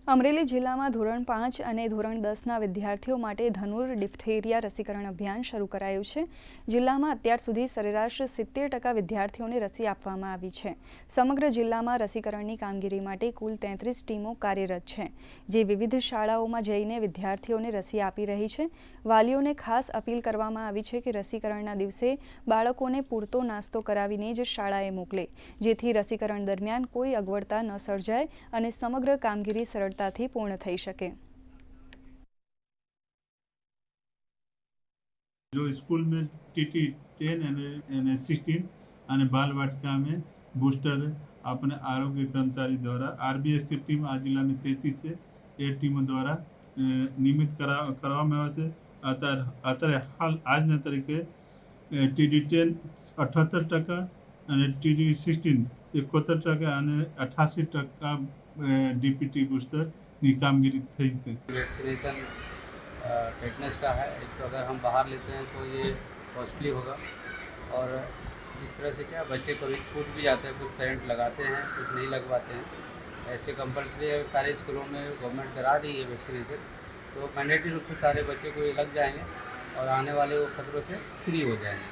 અમરેલી જિલ્લામાં ધોરણ 5 અને ધોરણ 10ના વિદ્યાર્થીઓ માટે ધનુર ડિફ્થેરિયા રસીકરણ અભિયાન શરૂ કરાયું છે। જિલ્લામાં અત્યાર સુધી સરેરાશ 70% વિદ્યાર્થીઓને રસી આપવામાં આવી છે। સમગ્ર જિલ્લામાં રસીકરણની કામગીરી માટે કુલ 33 ટીમો કાર્યરત છે, જે વિવિધ શાળાઓમાં જઈને વિદ્યાર્થીઓને રસી આપી રહી છે। વાલીઓને ખાસ અપીલ કરવામાં આવી છે કે રસીકરણના દિવસે બાળકોને પૂરતો નાસ્તો કરાવીને જ શાળાએ મોકલે, જેથી રસીકરણ દરમિયાન કોઈ અગવડતા ન સર્જાય અને સમગ્ર કામગીરી સરળતાથી પૂર્ણ થઈ શકે। जो स्कूल में टीटी 10 અને 16 અને बाल-वाटिका में बूस्टर अपने आरोग्य कर्मचारी द्वारा आरबीएस की टीम आज जिला में 33 है। ये टीमों द्वारा नियमित કરવામાં આવે છે। અત્યારે હાલ આજના તારીખે ટીડી 10 78% અને ટીડી 16 71% અને 88% ડીપીટી બૂસ્ટરની કામગીરી થઈ છે। वैक्सीनेशन टेटनस का है। एक तो अगर हम बाहर लेते हैं तो ये कॉस्टली होगा, और इस तरह से क्या बच्चे कभी छूट भी जाते हैं, कुछ पेरेंट लगाते हैं, कुछ नहीं लगवाते हैं। ऐसे कंपल्सरी सारे स्कूलों में गवर्नमेंट करा रही है वैक्सीनेशन, तो मैंडेटरी रूप से सारे बच्चे को ये लग जाएंगे और आने वाले वो खतरों से फ्री हो जाएंगे।